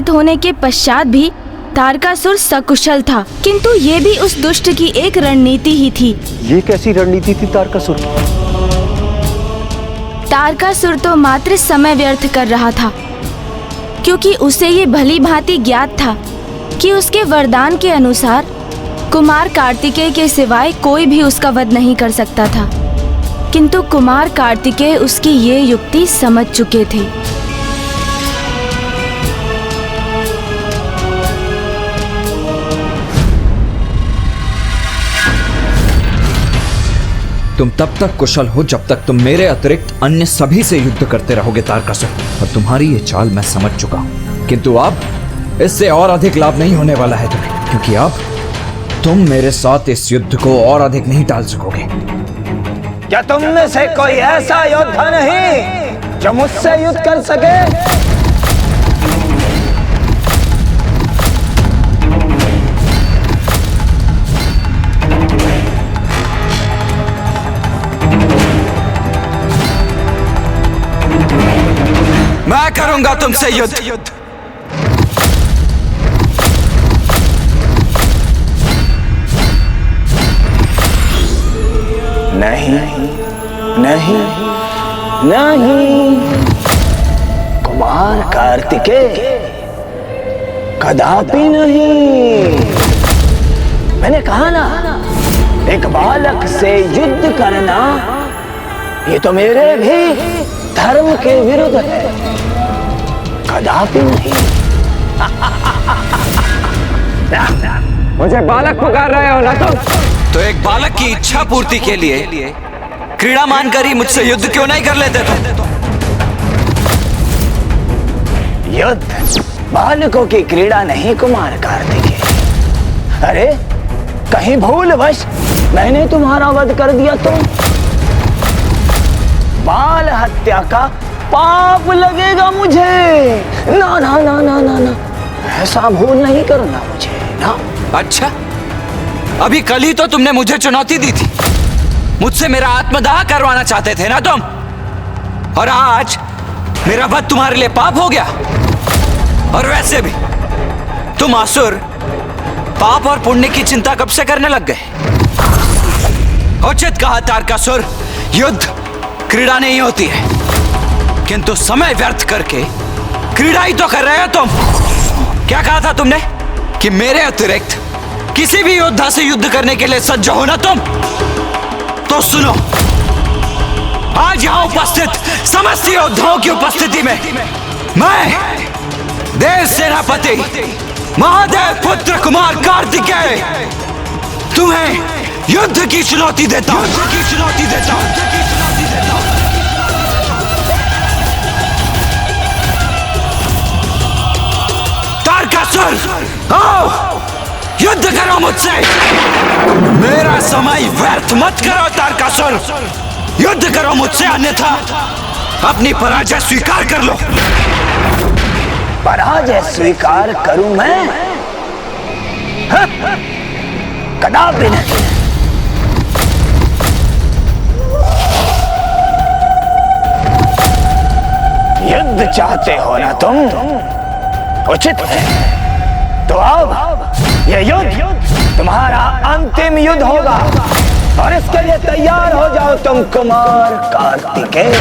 होने के पश्चात भी तारकासुर सकुशल था, किंतु ये भी उस दुष्ट की एक रणनीति ही थी। ये कैसी रणनीति थी तारकासुर की? तारकासुर तो मात्र समय व्यर्थ कर रहा था, क्योंकि उसे ये भली भांति ज्ञात था कि उसके वरदान के अनुसार कुमार कार्तिकेय के सिवाय कोई भी उसका वध नहीं कर सकता था। किंतु कुमार कार्तिकेय उसकी ये युक्ति समझ चुके थे। तुम तब तक कुशल हो जब तक तुम मेरे अतिरिक्त अन्य सभी से युद्ध करते रहोगे तारकासुर, और तुम्हारी ये चाल मैं समझ चुका हूं। किंतु अब इससे और अधिक लाभ नहीं होने वाला है तुम्हें, क्योंकि अब तुम मेरे साथ इस युद्ध को और अधिक नहीं टाल सकोगे। क्या तुम में से कोई ऐसा योद्धा नहीं जो मुझसे युद्ध कर सके? मैं करूंगा तुमसे युद्ध। नहीं नहीं नहीं, कुमार कार्तिकेय, कदापि नहीं। मैंने कहा ना, एक बालक से युद्ध करना ये तो मेरे भी धर्म के विरुद्ध है, कदापि नहीं। मुझे बालक पुकार रहे हो ना तुम? तो एक बालक की इच्छा पूर्ति के लिए क्रीड़ा मानकर ही मुझसे युद्ध क्यों नहीं कर लेते तुम? युद्ध बालकों की क्रीड़ा नहीं कुमार कार्तिकेय। अरे कहीं भूलवश मैंने तुम्हारा वध कर दिया तो बाल हत्या का पाप लगेगा मुझे। ना ना ना ना ना ना, ऐसा भूल नहीं करना मुझे ना। अच्छा, अभी कल ही तो तुमने मुझे चुनौती दी थी, मुझसे मेरा आत्मदाह करवाना चाहते थे ना तुम, और आज मेरा वध तुम्हारे लिए पाप हो गया। और वैसे भी तुम असुर पाप और पुण्य की चिंता कब से करने लग गए? उचित कहा तारकासुर, युद्ध क्रीड़ा नहीं होती है, किंतु समय व्यर्थ करके क्रीड़ा ही तो कर रहे हो तुम। क्या कहा था तुमने कि मेरे अतिरिक्त किसी भी योद्धा से युद्ध करने के लिए सज्ज हो ना तुम? तो सुनो, आज यहां उपस्थित समस्त योद्धाओं की उपस्थिति में मैं देव सेनापति महादेव पुत्र कुमार कार्तिकेय तुम्हें युद्ध की चुनौती देता हूं। तारकासुर, आओ युद्ध करो मुझसे। मेरा समय व्यर्थ मत करो तारकासुर, युद्ध करो मुझसे, अन्यथा अपनी पराजय स्वीकार कर लो। पराजय स्वीकार करूं मैं? कदापि नहीं। युद्ध चाहते हो ना तुम? उचित है, तो अब यह युद्ध तुम्हारा अंतिम युद्ध होगा, और इसके लिए तैयार हो जाओ तुम कुमार कार्तिकेय।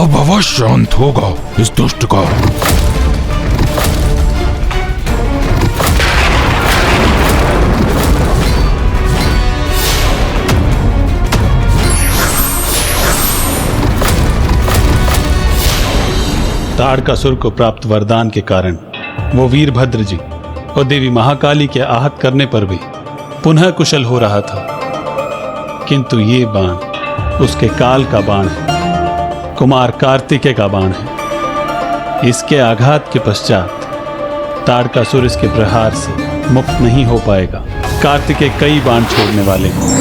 अब अवश्य अंत होगा इस दुष्ट का। तारकासुर को प्राप्त वरदान के कारण वो वीरभद्र जी और देवी महाकाली के आहत करने पर भी पुनः कुशल हो रहा था, किंतु ये बाण उसके काल का बाण है, कुमार कार्तिकेय का बाण है। इसके आघात के पश्चात तारकासुर इसके प्रहार से मुक्त नहीं हो पाएगा। कार्तिकेय कई बाण छोड़ने वाले हैं।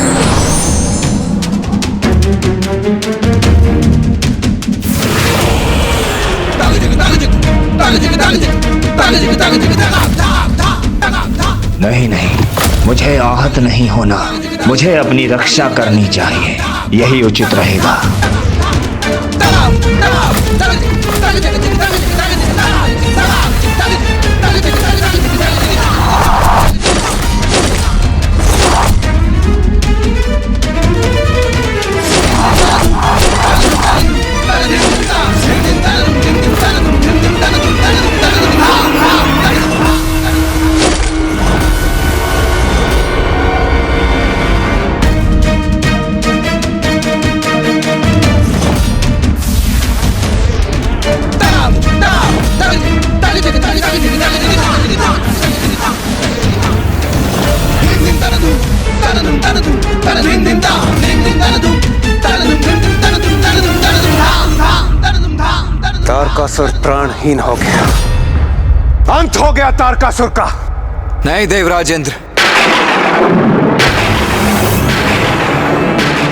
नहीं नहीं, मुझे आहत नहीं होना, मुझे अपनी रक्षा करनी चाहिए, यही उचित रहेगा। तारकासुर प्राणहीन हो गया, अंत हो गया तारकासुर का। नहीं देवराजेंद्र,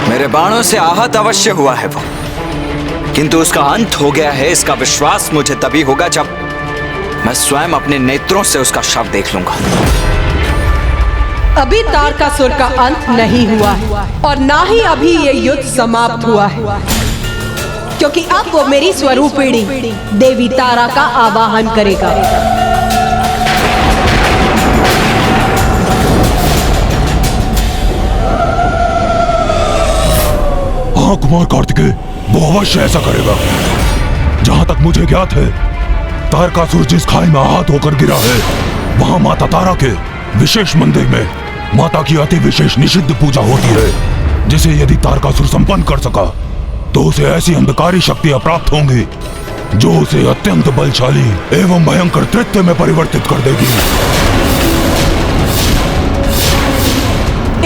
मेरे बाणों से आहत अवश्य हुआ है वो, किंतु उसका अंत हो गया है इसका विश्वास मुझे तभी होगा जब मैं स्वयं अपने नेत्रों से उसका शव देख लूंगा। अभी तारकासुर का अंत नहीं हुआ है और ना ही अभी ये युद्ध समाप्त हुआ है, क्योंकि अब वो मेरी स्वरूपिणी देवी तारा का आवाहन करेगा। हाँ कुमार कार्तिकेय, वो अवश्य ऐसा करेगा। जहां तक मुझे ज्ञात है, तारकासुर जिस खाई में आहत होकर गिरा है, वहां माता तारा के विशेष मंदिर में माता की अति विशेष निषिद्ध पूजा होती है, जिसे यदि तारकासुर संपन्न कर सका तो उसे ऐसी अंधकारी शक्तियां प्राप्त होंगी जो उसे अत्यंत बलशाली एवं भयंकर तृत्य में परिवर्तित कर देगी।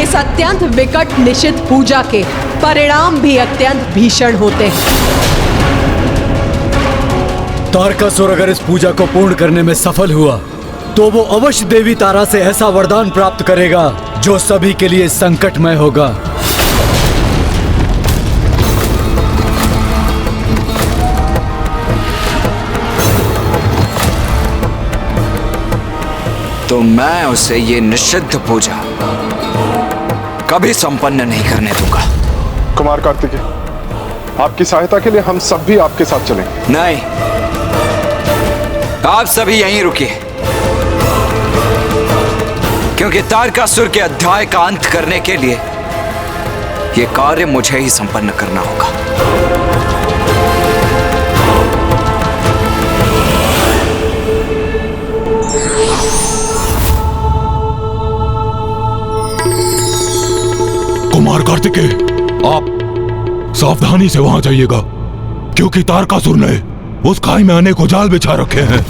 इस अत्यंत विकट निषिद्ध पूजा के परिणाम भी अत्यंत भीषण होते हैं। तारकासुर अगर इस पूजा को पूर्ण करने में सफल हुआ तो वो अवश्य देवी तारा से ऐसा वरदान प्राप्त करेगा जो सभी के लिए संकटमय होगा। तो मैं उसे ये निषिद्ध पूजा कभी संपन्न नहीं करने दूंगा। कुमार कार्तिकेय, आपकी सहायता के लिए हम सब भी आपके साथ चलें। नहीं, आप सभी यहीं रुकिए, क्योंकि तारकासुर के अध्याय का अंत करने के लिए यह कार्य मुझे ही संपन्न करना होगा। कुमार कार्तिकेय, आप सावधानी से वहां जाइएगा, क्योंकि तारकासुर ने उस खाई में अनेकों जाल बिछा रखे हैं।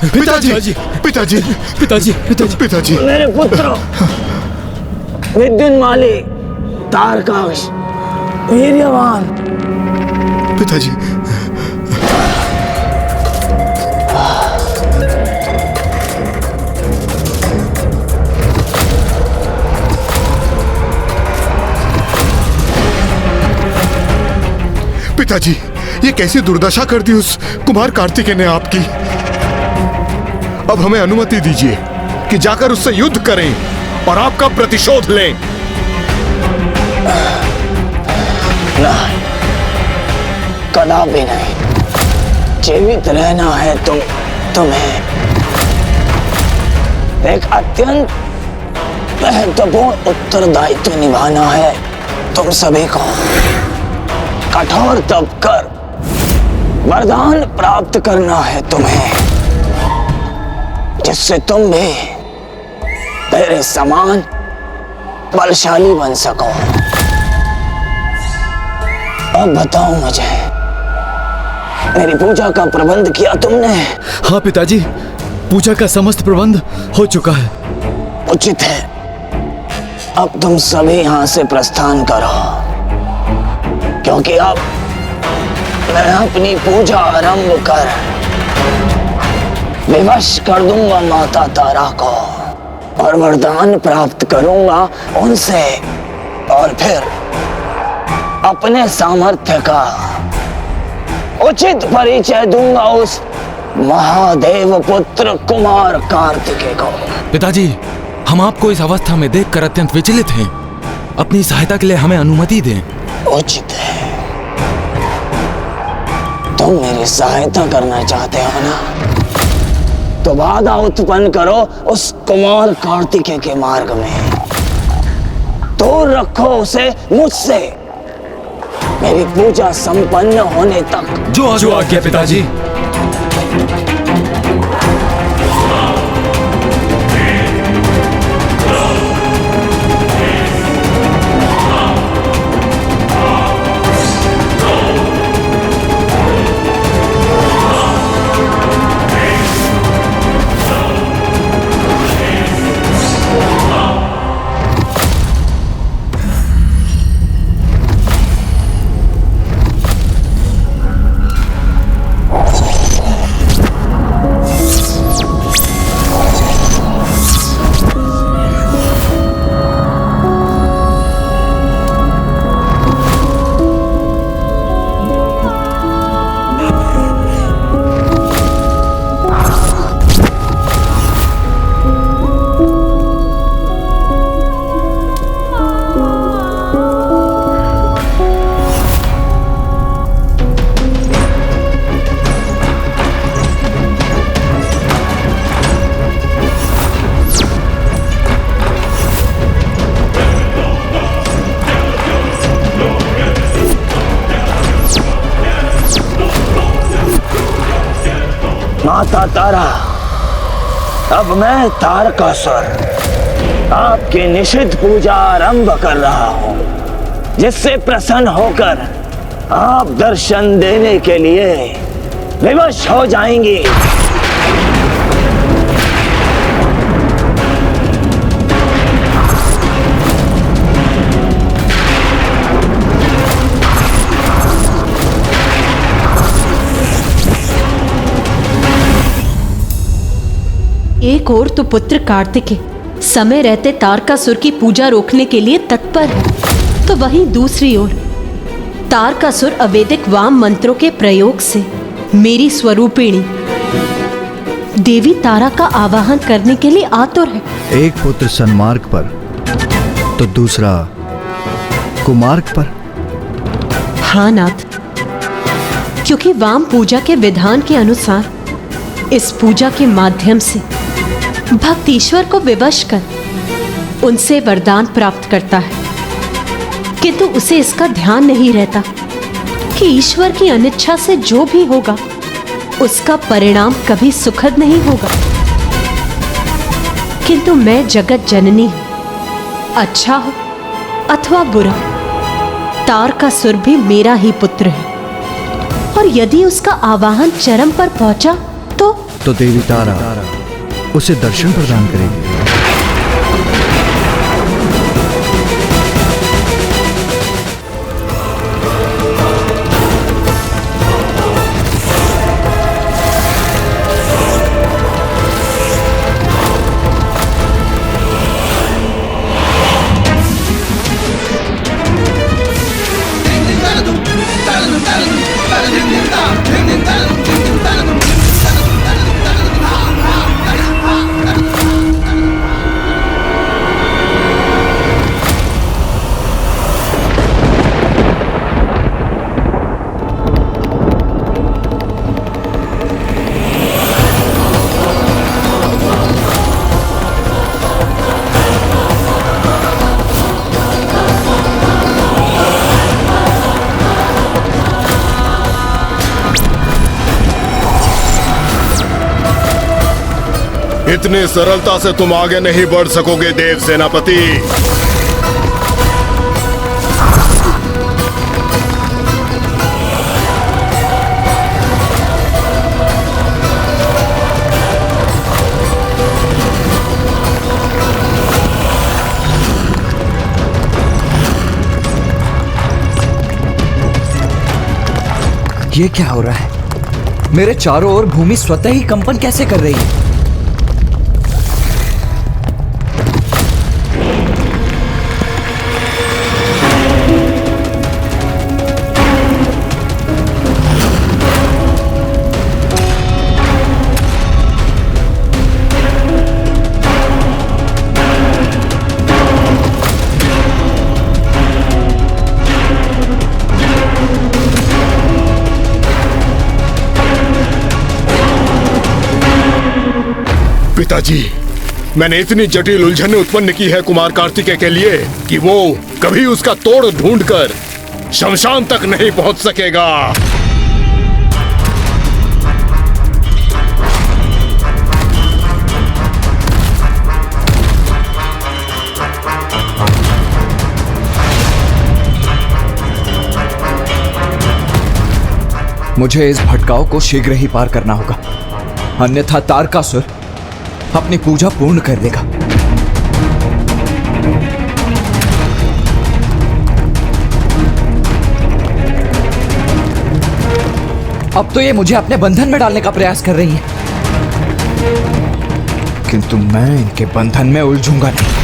पिताजी पिताजी पिताजी पिताजी मेरे पुत्रों, विद्युन्माली, तारकाश, वीर्यवान। पिताजी पिताजी, ये कैसी दुर्दशा कर दी उस कुमार कार्तिकेय ने आपकी। अब हमें अनुमति दीजिए कि जाकर उससे युद्ध करें और आपका प्रतिशोध लें। नहीं, कदापि नहीं। जीवित रहना है तुम्हें एक अत्यंत महत्वपूर्ण उत्तरदायित्व निभाना है तुम सभी को। कठोर तप कर वरदान प्राप्त करना है तुम्हें, जिससे तुम भी तेरे समान बलशाली बन सको। अब बताओ मुझे, मेरी पूजा का प्रबंध किया तुमने? हाँ पिताजी, पूजा का समस्त प्रबंध हो चुका है। उचित है, अब तुम सभी यहाँ से प्रस्थान करो, क्योंकि अब मैं अपनी पूजा आरंभ कर विवश कर दूंगा माता तारा को और वरदान प्राप्त करूंगा उनसे, और फिर अपने सामर्थ्य का उचित परिचय दूंगा उस महादेव पुत्र कुमार कार्तिकेय को। पिताजी, हम आपको इस अवस्था में देखकर अत्यंत विचलित हैं। अपनी सहायता के लिए हमें अनुमति दें। उचित है, तुम मेरी सहायता करना चाहते हो ना, तो बाधा उत्पन्न करो उस कुमार कार्तिकेय के मार्ग में। दूर रखो उसे मुझसे, मेरी पूजा संपन्न होने तक। जो आज्ञा पिताजी। माता तारा, अब मैं तारकासुर आपकी निषिद्ध पूजा आरंभ कर रहा हूं, जिससे प्रसन्न होकर आप दर्शन देने के लिए विवश हो जाएंगी। एक और तो पुत्र कार्तिकेय समय रहते तारकासुर की पूजा रोकने के लिए तत्पर है, तो वहीं दूसरी ओर तारकासुर अवैदिक वाम मंत्रों के प्रयोग से मेरी स्वरूपिणी देवी तारा का आवाहन करने के लिए आतुर है। एक पुत्र सन्मार्ग पर तो दूसरा कुमार्ग पर। हाँ नाथ, क्योंकि वाम पूजा के विधान के अनुसार इस पूजा के माध्यम से भक्त ईश्वर को विवश कर उनसे वरदान प्राप्त करता है, किंतु उसे इसका ध्यान नहीं रहता कि ईश्वर की अनिच्छा से जो भी होगा उसका परिणाम कभी सुखद नहीं होगा। किंतु मैं जगत जननी हूं, अच्छा हो अथवा बुरा, तारकासुर भी मेरा ही पुत्र है, और यदि उसका आवाहन चरम पर पहुंचा तो तो देवी तारा उसे दर्शन प्रदान करेगी। इतनी सरलता से तुम आगे नहीं बढ़ सकोगे देव सेनापति। ये क्या हो रहा है? मेरे चारों ओर भूमि स्वतः ही कंपन कैसे कर रही है? पिताजी, मैंने इतनी जटिल उलझनें उत्पन्न की है कुमार कार्तिकेय के लिए कि वो कभी उसका तोड़ ढूंढकर शमशान तक नहीं पहुंच सकेगा। मुझे इस भटकाव को शीघ्र ही पार करना होगा, अन्यथा तारकासुर अपनी पूजा पूर्ण कर लेगा। अब तो ये मुझे अपने बंधन में डालने का प्रयास कर रही है, किंतु मैं इनके बंधन में उलझूंगा नहीं।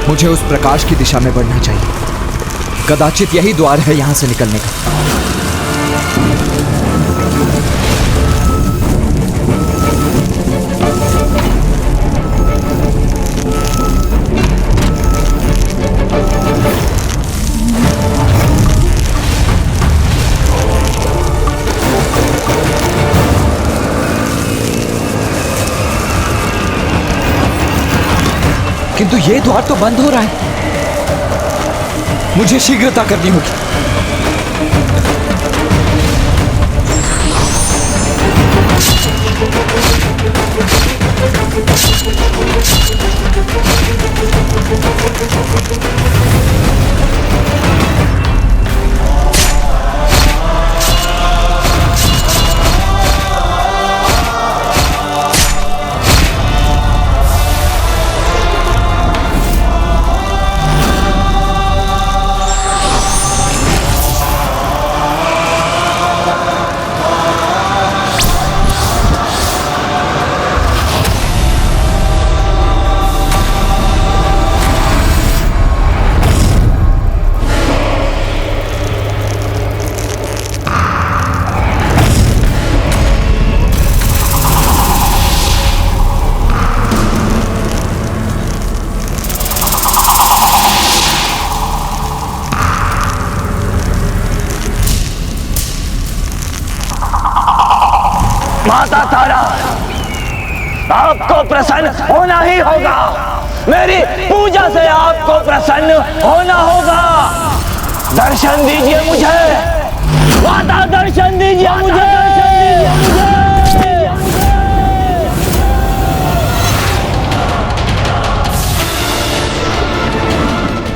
मुझे उस प्रकाश की दिशा में बढ़ना चाहिए। कदाचित यही द्वार है यहां से निकलने का। किंतु ये द्वार तो बंद हो रहा है। मुझे शीघ्रता करनी होगी। माता तारा, आपको प्रसन्न होना ही होगा। मेरी पूजा से आपको प्रसन्न होना होगा। दर्शन दीजिए मुझे माता, दर्शन दीजिए मुझे।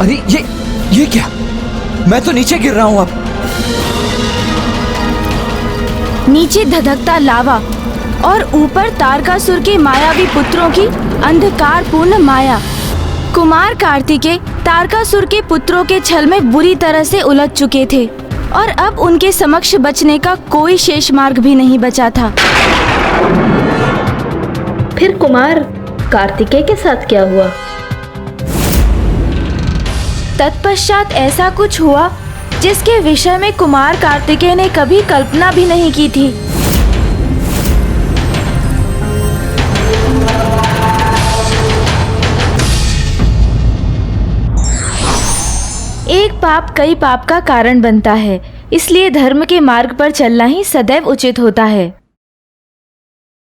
अरे ये क्या? मैं तो नीचे गिर रहा हूं अब। नीचे धधकता लावा और ऊपर तारकासुर के मायावी पुत्रों की अंधकारपूर्ण माया। कुमार कार्तिकेय तारकासुर के पुत्रों के छल में बुरी तरह से उलझ चुके थे और अब उनके समक्ष बचने का कोई शेष मार्ग भी नहीं बचा था। फिर कुमार कार्तिकेय के साथ क्या हुआ? तत्पश्चात ऐसा कुछ हुआ जिसके विषय में कुमार कार्तिकेय ने कभी कल्पना भी नहीं की थी। एक पाप कई पाप का कारण बनता है, इसलिए धर्म के मार्ग पर चलना ही सदैव उचित होता है।